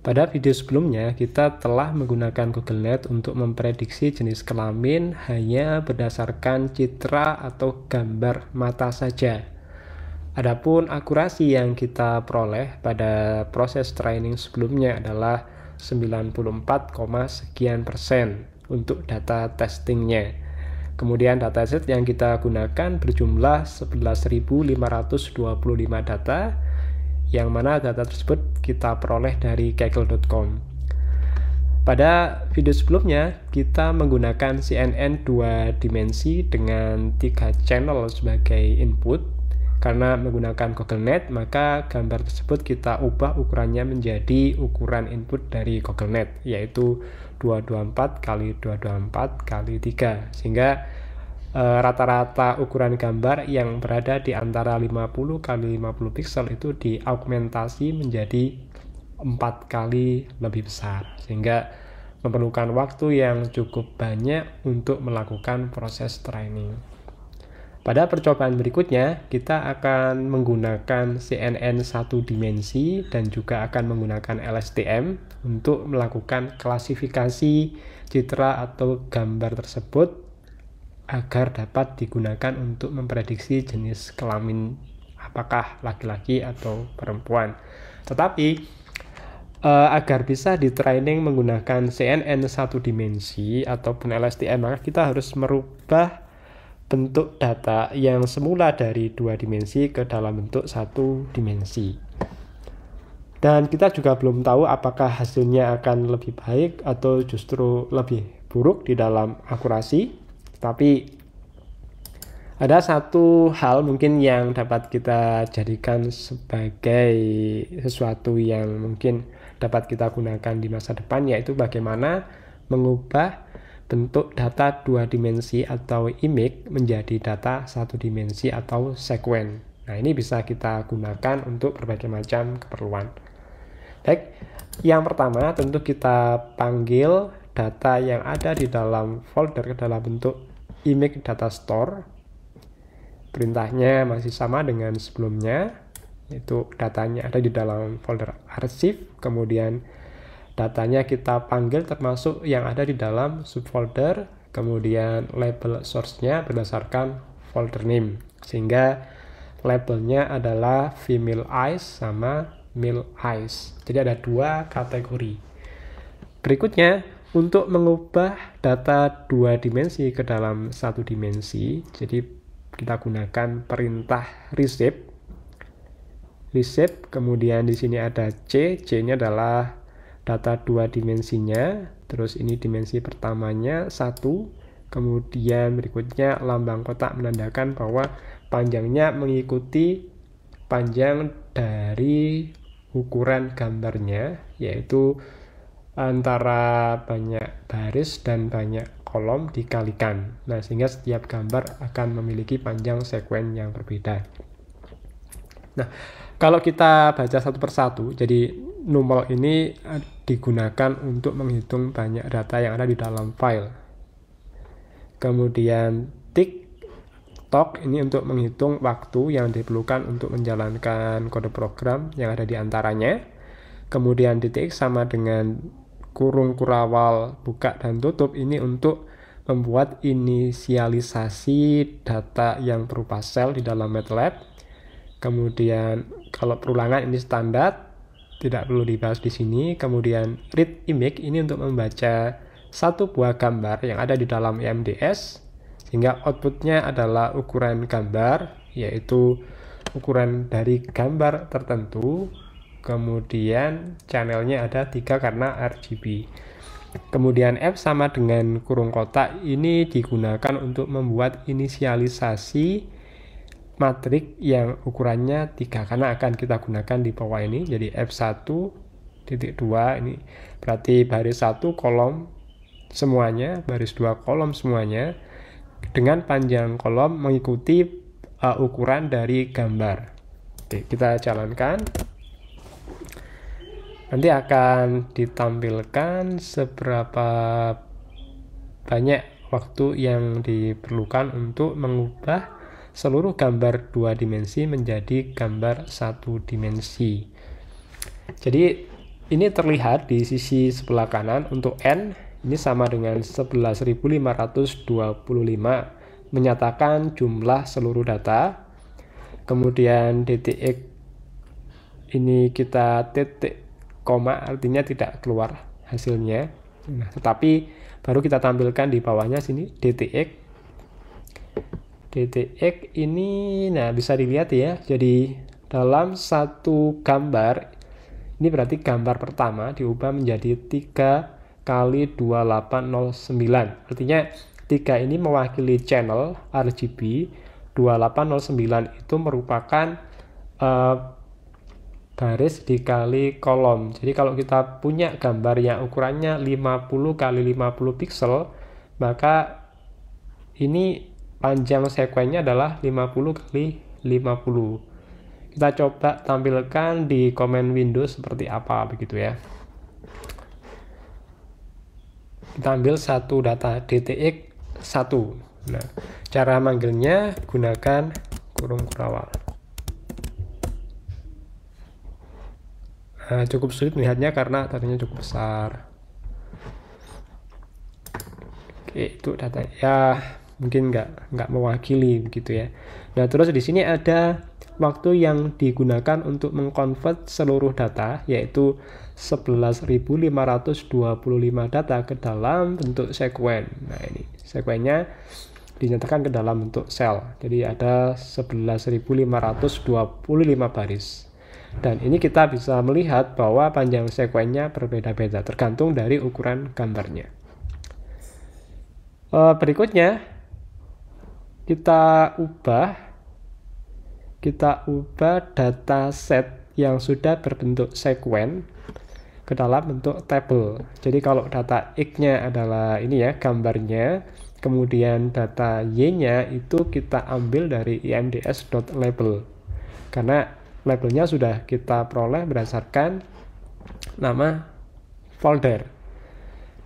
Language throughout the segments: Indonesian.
Pada video sebelumnya, kita telah menggunakan GoogleNet untuk memprediksi jenis kelamin hanya berdasarkan citra atau gambar mata saja. Adapun akurasi yang kita peroleh pada proses training sebelumnya adalah 94, sekian persen untuk data testingnya. Kemudian dataset yang kita gunakan berjumlah 11.525 data, yang mana data tersebut kita peroleh dari kaggle.com. Pada video sebelumnya, kita menggunakan CNN 2 dimensi dengan 3 channel sebagai input. Karena menggunakan GoogleNet, maka gambar tersebut kita ubah ukurannya menjadi ukuran input dari GoogleNet, yaitu 224 x 224 x 3, sehingga rata-rata ukuran gambar yang berada di antara 50 x 50 pixel itu diaugmentasi menjadi 4 kali lebih besar, sehingga memerlukan waktu yang cukup banyak untuk melakukan proses training. Pada percobaan berikutnya, kita akan menggunakan CNN 1 dimensi dan juga akan menggunakan LSTM untuk melakukan klasifikasi citra atau gambar tersebut agar dapat digunakan untuk memprediksi jenis kelamin apakah laki-laki atau perempuan. Tetapi agar bisa di training menggunakan CNN 1 dimensi ataupun LSTM, maka kita harus merubah bentuk data yang semula dari 2 dimensi ke dalam bentuk 1 dimensi. Dan kita juga belum tahu apakah hasilnya akan lebih baik atau justru lebih buruk di dalam akurasi. Tapi ada satu hal mungkin yang dapat kita jadikan sebagai sesuatu yang mungkin dapat kita gunakan di masa depan, yaitu bagaimana mengubah bentuk data 2 dimensi atau image menjadi data 1 dimensi atau sekuen. Nah, ini bisa kita gunakan untuk berbagai macam keperluan. Baik, yang pertama tentu kita panggil data yang ada di dalam folder ke dalam bentuk image data store. Perintahnya masih sama dengan sebelumnya, yaitu datanya ada di dalam folder arsip, kemudian datanya kita panggil termasuk yang ada di dalam subfolder, kemudian label source-nya berdasarkan folder name, sehingga labelnya adalah female eyes sama male eyes. Jadi ada 2 kategori. Berikutnya, untuk mengubah data 2 dimensi ke dalam 1 dimensi, jadi kita gunakan perintah reshape, kemudian di sini ada C-nya adalah data 2 dimensinya, terus ini dimensi pertamanya 1, kemudian berikutnya lambang kotak menandakan bahwa panjangnya mengikuti panjang dari ukuran gambarnya, yaitu antara banyak baris dan banyak kolom dikalikan. Nah, sehingga setiap gambar akan memiliki panjang sekuen yang berbeda. Nah, kalau kita baca satu persatu, jadi null ini digunakan untuk menghitung banyak data yang ada di dalam file. Kemudian TikTok ini untuk menghitung waktu yang diperlukan untuk menjalankan kode program yang ada di antaranya. Kemudian .x sama dengan kurung kurawal buka dan tutup ini untuk membuat inisialisasi data yang berupa sel di dalam MATLAB. Kemudian kalau perulangan ini standar, tidak perlu dibahas di sini. Kemudian read image ini untuk membaca satu buah gambar yang ada di dalam EMDS, sehingga outputnya adalah ukuran gambar, yaitu ukuran dari gambar tertentu. Kemudian channelnya ada 3 karena RGB. Kemudian F sama dengan kurung kotak ini digunakan untuk membuat inisialisasi matrik yang ukurannya 3 karena akan kita gunakan di bawah ini. Jadi F1.2 ini berarti baris 1 kolom semuanya, baris 2 kolom semuanya, dengan panjang kolom mengikuti ukuran dari gambar. Oke, kita jalankan. Nanti akan ditampilkan seberapa banyak waktu yang diperlukan untuk mengubah seluruh gambar 2 dimensi menjadi gambar 1 dimensi. Jadi ini terlihat di sisi sebelah kanan untuk N ini sama dengan 11.525 menyatakan jumlah seluruh data. Kemudian DTX ini kita titik koma artinya tidak keluar hasilnya. Nah, tetapi baru kita tampilkan di bawahnya sini DTX ini, nah bisa dilihat ya. Jadi dalam satu gambar ini berarti gambar pertama diubah menjadi 3 kali 2809. Artinya 3 ini mewakili channel RGB, 2809 itu merupakan baris dikali kolom. Jadi kalau kita punya gambar yang ukurannya 50 kali 50 pixel, maka ini panjang sekuennya adalah 50 kali 50. Kita coba tampilkan di komen Windows seperti apa begitu ya. Kita ambil satu data DTX 1. Nah, cara manggilnya gunakan kurung kurawal. Nah, cukup sulit melihatnya karena datanya cukup besar. Oke, itu data ya mungkin nggak mewakili begitu ya. Nah, terus di sini ada waktu yang digunakan untuk mengkonvert seluruh data, yaitu 11.525 data ke dalam bentuk sekuen. Nah, ini sekuennya dinyatakan ke dalam bentuk sel. Jadi ada 11.525 baris. Dan ini kita bisa melihat bahwa panjang sekuennya berbeda-beda tergantung dari ukuran gambarnya. Berikutnya kita ubah data set yang sudah berbentuk sekuen ke dalam bentuk table. Jadi kalau data X-nya adalah ini ya gambarnya, kemudian data Y-nya itu kita ambil dari imds.label. Karena labelnya sudah kita peroleh berdasarkan nama folder.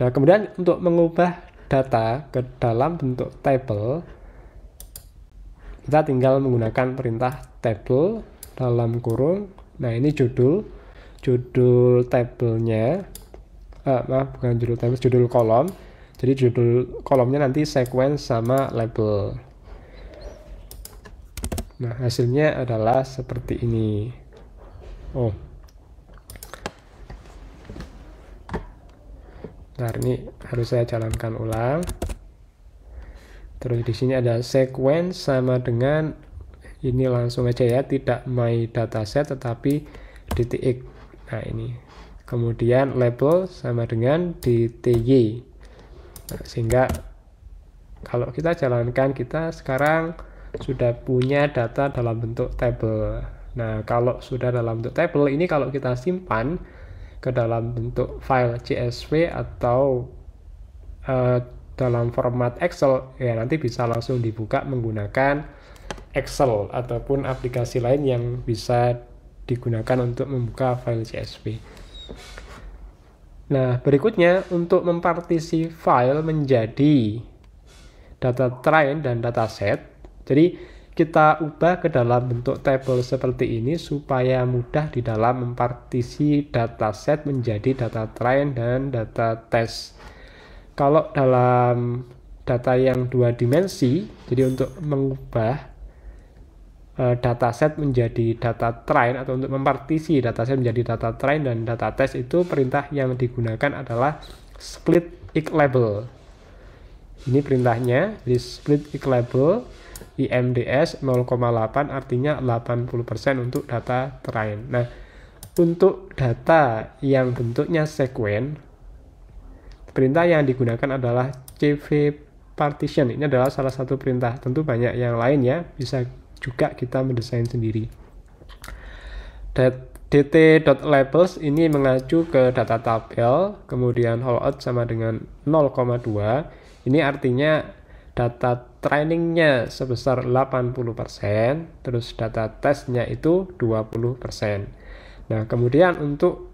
Nah, kemudian untuk mengubah data ke dalam bentuk table, kita tinggal menggunakan perintah table dalam kurung. Nah, ini judul tabelnya, bukan judul table, judul kolom. Jadi judul kolomnya nanti sequence sama label. Nah, hasilnya adalah seperti ini. Nah, ini harus saya jalankan ulang. Terus di sini ada sequence sama dengan ini langsung aja ya, tidak my dataset tetapi DTX. Nah, ini. Kemudian label sama dengan DTY. Nah, sehingga kalau kita jalankan, kita sekarang sudah punya data dalam bentuk table. Nah, kalau sudah dalam bentuk table, ini kalau kita simpan ke dalam bentuk file CSV atau dalam format Excel, ya nanti bisa langsung dibuka menggunakan Excel ataupun aplikasi lain yang bisa digunakan untuk membuka file CSV. Nah, berikutnya untuk mempartisi file menjadi data train dan dataset. Jadi kita ubah ke dalam bentuk table seperti ini supaya mudah di dalam mempartisi dataset menjadi data train dan data test. Kalau dalam data yang 2 dimensi, jadi untuk mengubah dataset menjadi data train atau untuk mempartisi dataset menjadi data train dan data test, itu perintah yang digunakan adalah split X label. Ini perintahnya, jadi split X label IMDS 0,8 artinya 80% untuk data train. Nah, untuk data yang bentuknya sekuen, perintah yang digunakan adalah CV partition. Ini adalah salah satu perintah. Tentu banyak yang lain ya, bisa juga kita mendesain sendiri. dt.labels ini mengacu ke data tabel, kemudian holdout sama dengan 0,2. Ini artinya data trainingnya sebesar 80%, terus data testnya itu 20%. Nah, kemudian untuk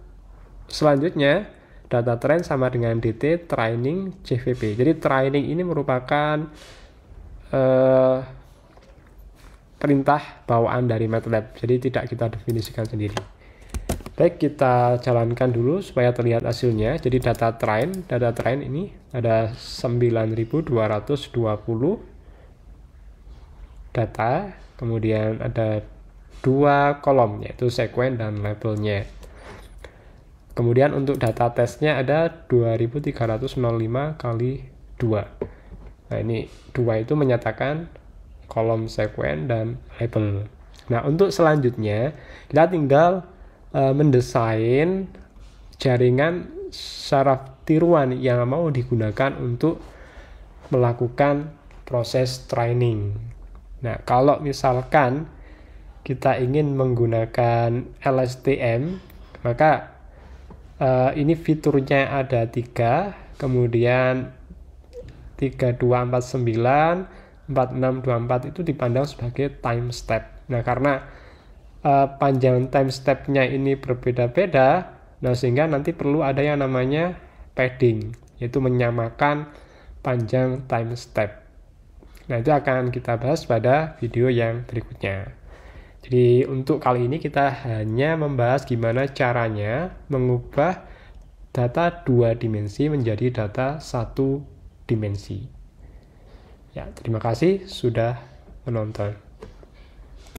selanjutnya data train sama dengan dt training CVP. Jadi training ini merupakan perintah bawaan dari MATLAB, jadi tidak kita definisikan sendiri. Baik, kita jalankan dulu supaya terlihat hasilnya. Jadi data train ini ada 9220 data, kemudian ada 2 kolom yaitu sequen dan labelnya. Kemudian untuk data tesnya ada 2305 kali 2. Nah, ini 2 itu menyatakan kolom sequen dan label. Nah, untuk selanjutnya kita tinggal mendesain jaringan saraf tiruan yang mau digunakan untuk melakukan proses training. Nah, kalau misalkan kita ingin menggunakan LSTM, maka ini fiturnya ada 3, kemudian 3249, 4624 itu dipandang sebagai time step. Nah, karena panjang time step-nya ini berbeda-beda, nah sehingga nanti perlu ada yang namanya padding, yaitu menyamakan panjang time step. Nah, itu akan kita bahas pada video yang berikutnya. Jadi untuk kali ini kita hanya membahas gimana caranya mengubah data 2 dimensi menjadi data 1 dimensi. Ya, terima kasih sudah menonton.